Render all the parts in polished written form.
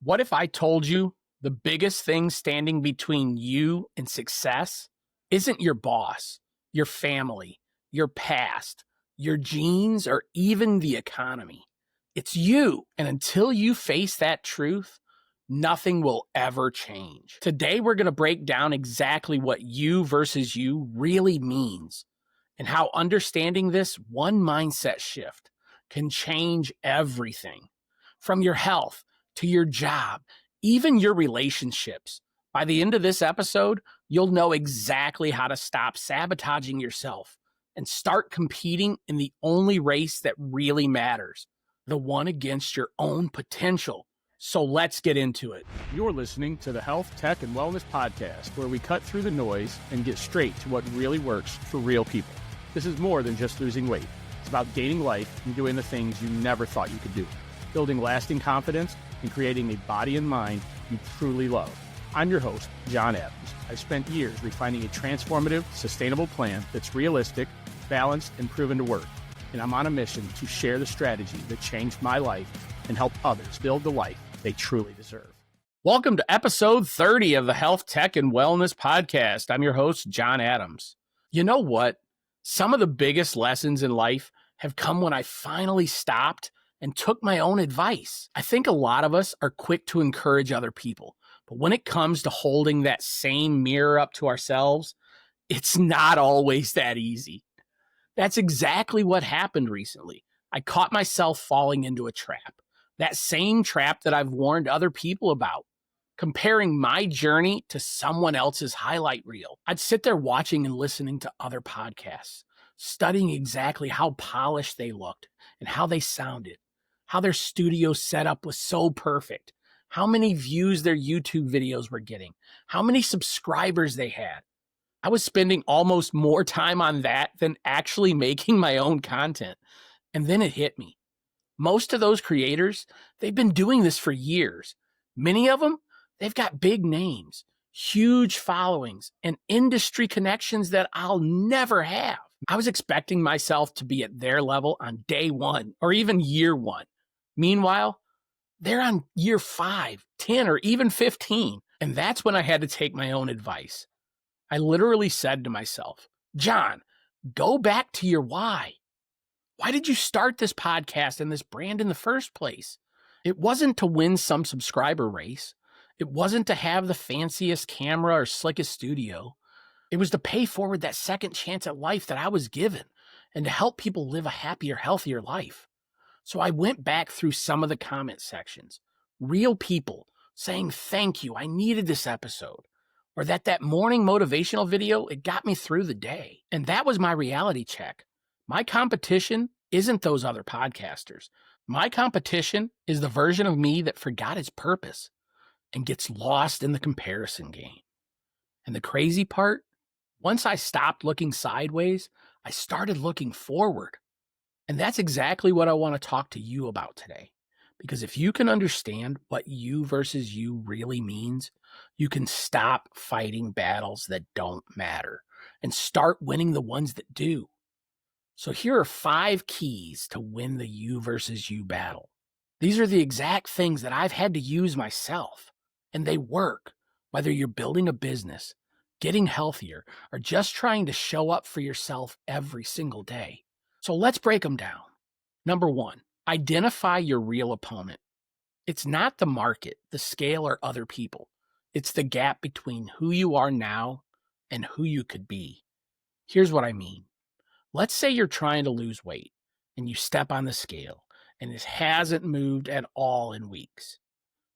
What if I told you the biggest thing standing between you and success isn't your boss, your family, your past, your genes, or even the economy? It's you. And until you face that truth, nothing will ever change. Today, we're going to break down exactly what you versus you really means and how understanding this one mindset shift can change everything from your health to your job, even your relationships. By the end of this episode, you'll know exactly how to stop sabotaging yourself and start competing in the only race that really matters, the one against your own potential. So let's get into it. You're listening to the Health, Tech, and Wellness Podcast, where we cut through the noise and get straight to what really works for real people. This is more than just losing weight. It's about gaining life and doing the things you never thought you could do, building lasting confidence and creating a body and mind you truly love. I'm your host, John Adams. I've spent years refining a transformative, sustainable plan that's realistic, balanced, and proven to work. And I'm on a mission to share the strategy that changed my life and help others build the life they truly deserve. Welcome to episode 30 of the Health, Tech, and Wellness Podcast. I'm your host, John Adams. You know what? Some of the biggest lessons in life have come when I finally stopped and took my own advice. I think a lot of us are quick to encourage other people, but when it comes to holding that same mirror up to ourselves, it's not always that easy. That's exactly what happened recently. I caught myself falling into a trap, that same trap that I've warned other people about, comparing my journey to someone else's highlight reel. I'd sit there watching and listening to other podcasts, studying exactly how polished they looked and how they sounded, how their studio setup was so perfect, how many views their YouTube videos were getting, how many subscribers they had. I was spending almost more time on that than actually making my own content. And then it hit me. Most of those creators, they've been doing this for years. Many of them, they've got big names, huge followings, and industry connections that I'll never have. I was expecting myself to be at their level on day one or even year one. Meanwhile, they're on year 5, 10, or even 15. And that's when I had to take my own advice. I literally said to myself, John, go back to your why. Why did you start this podcast and this brand in the first place? It wasn't to win some subscriber race. It wasn't to have the fanciest camera or slickest studio. It was to pay forward that second chance at life that I was given and to help people live a happier, healthier life. So I went back through some of the comment sections, real people saying, thank you, I needed this episode. Or that morning motivational video, it got me through the day. And that was my reality check. My competition isn't those other podcasters. My competition is the version of me that forgot its purpose and gets lost in the comparison game. And the crazy part, once I stopped looking sideways, I started looking forward. And that's exactly what I want to talk to you about today. Because if you can understand what you versus you really means, you can stop fighting battles that don't matter and start winning the ones that do. So here are 5 keys to win the you versus you battle. These are the exact things that I've had to use myself, and they work, whether you're building a business, getting healthier, or just trying to show up for yourself every single day. So let's break them down. Number 1, identify your real opponent. It's not the market, the scale, or other people. It's the gap between who you are now and who you could be. Here's what I mean. Let's say you're trying to lose weight and you step on the scale and it hasn't moved at all in weeks.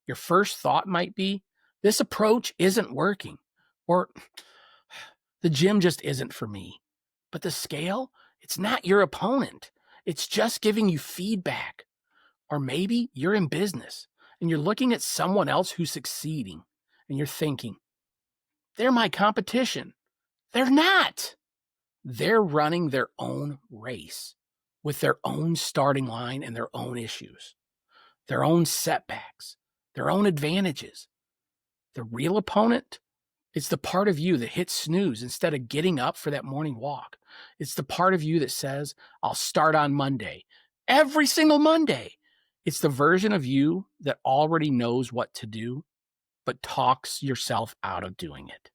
Your first thought might be, this approach isn't working, or the gym just isn't for me. But the scale, it's not your opponent. It's just giving you feedback. Or maybe you're in business and you're looking at someone else who's succeeding and you're thinking, they're my competition. They're not. They're running their own race with their own starting line and their own issues, their own setbacks, their own advantages. The real opponent, it's the part of you that hits snooze instead of getting up for that morning walk. It's the part of you that says, I'll start on Monday, every single Monday. It's the version of you that already knows what to do, but talks yourself out of doing it.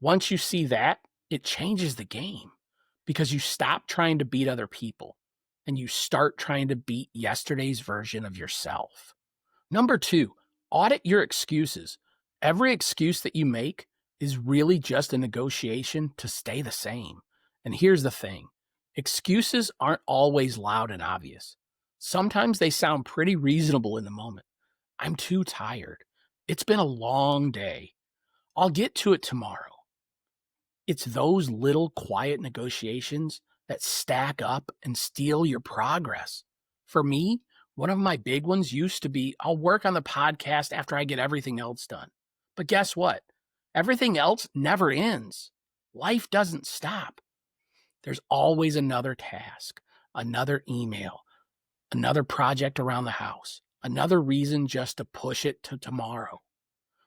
Once you see that, it changes the game because you stop trying to beat other people and you start trying to beat yesterday's version of yourself. Number 2, audit your excuses. Every excuse that you make is really just a negotiation to stay the same. And here's the thing, excuses aren't always loud and obvious. Sometimes they sound pretty reasonable in the moment. I'm too tired. It's been a long day. I'll get to it tomorrow. It's those little quiet negotiations that stack up and steal your progress. For me, one of my big ones used to be, I'll work on the podcast after I get everything else done. But guess what? Everything else never ends. Life doesn't stop. There's always another task, another email, another project around the house, another reason just to push it to tomorrow.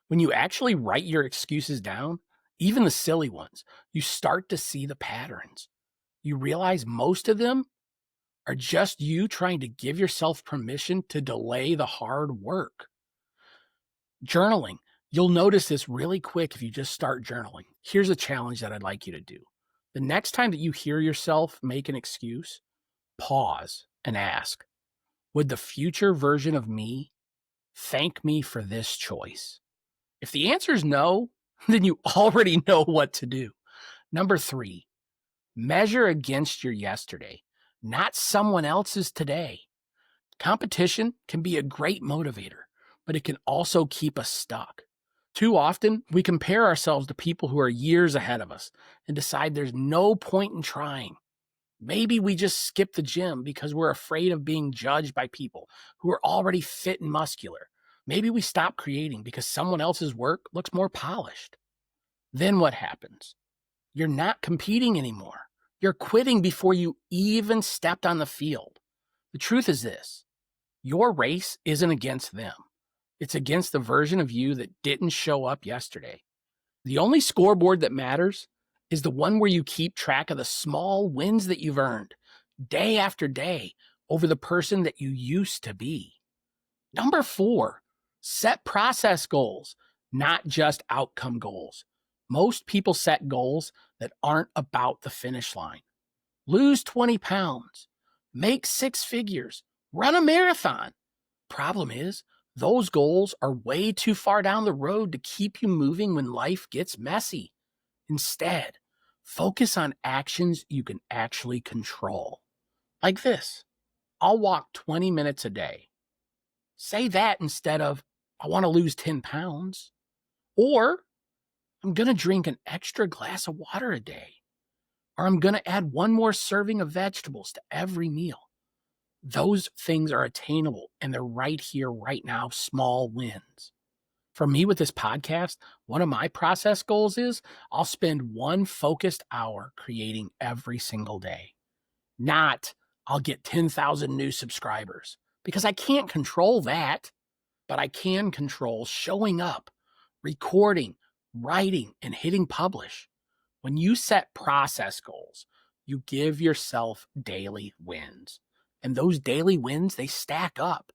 When you actually write your excuses down, even the silly ones, you start to see the patterns. You realize most of them are just you trying to give yourself permission to delay the hard work. Journaling. You'll notice this really quick if you just start journaling. Here's a challenge that I'd like you to do. The next time that you hear yourself make an excuse, pause and ask, would the future version of me thank me for this choice? If the answer is no, then you already know what to do. Number 3, measure against your yesterday, not someone else's today. Competition can be a great motivator, but it can also keep us stuck. Too often, we compare ourselves to people who are years ahead of us and decide there's no point in trying. Maybe we just skip the gym because we're afraid of being judged by people who are already fit and muscular. Maybe we stop creating because someone else's work looks more polished. Then what happens? You're not competing anymore. You're quitting before you even stepped on the field. The truth is this, your race isn't against them. It's against the version of you that didn't show up yesterday. The only scoreboard that matters is the one where you keep track of the small wins that you've earned day after day over the person that you used to be. Number 4, set process goals, not just outcome goals. Most people set goals that aren't about the finish line. Lose 20 pounds, make 6 figures, run a marathon. Problem is, those goals are way too far down the road to keep you moving when life gets messy. Instead, focus on actions you can actually control. Like this, I'll walk 20 minutes a day. Say that instead of, I want to lose 10 pounds. Or, I'm going to drink an extra glass of water a day. Or I'm going to add one more serving of vegetables to every meal. Those things are attainable and they're right here, right now, small wins. For me with this podcast, one of my process goals is I'll spend one focused hour creating every single day. Not, I'll get 10,000 new subscribers, because I can't control that, but I can control showing up, recording, writing, and hitting publish. When you set process goals, you give yourself daily wins. And those daily wins, they stack up.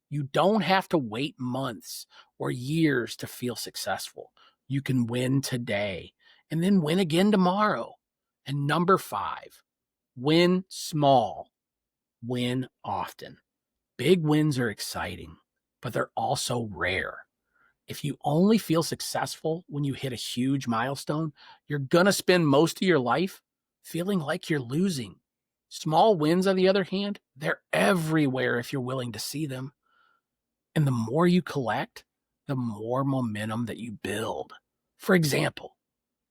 You don't have to wait months or years to feel successful. You can win today and then win again tomorrow. And number 5, win small, win often. Big wins are exciting, but they're also rare. If you only feel successful when you hit a huge milestone, you're going to spend most of your life feeling like you're losing. Small wins, on the other hand, they're everywhere if you're willing to see them. And the more you collect, the more momentum that you build. For example,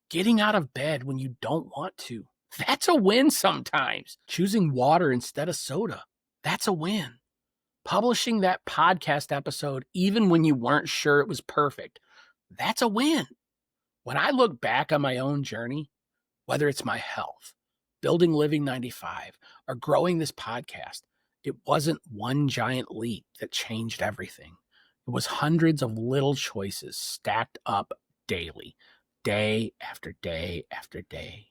getting out of bed when you don't want to. That's a win sometimes. Choosing water instead of soda. That's a win. Publishing that podcast episode even when you weren't sure it was perfect. That's a win. When I look back on my own journey, whether it's my health, building Living 95, or growing this podcast, it wasn't one giant leap that changed everything. It was hundreds of little choices stacked up daily, day after day after day.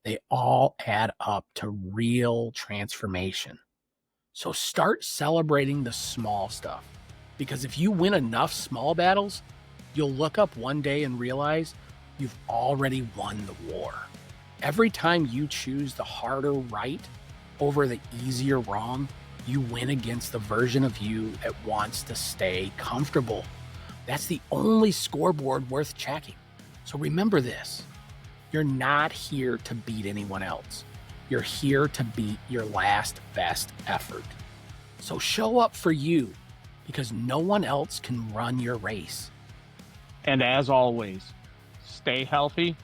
They all add up to real transformation. So start celebrating the small stuff. Because if you win enough small battles, you'll look up one day and realize you've already won the war. Every time you choose the harder right over the easier wrong, you win against the version of you that wants to stay comfortable. That's the only scoreboard worth checking. So remember this, you're not here to beat anyone else. You're here to beat your last best effort. So show up for you, because no one else can run your race. And as always, stay healthy,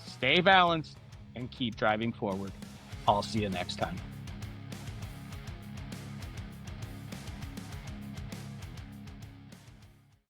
stay balanced, and keep driving forward. I'll see you next time.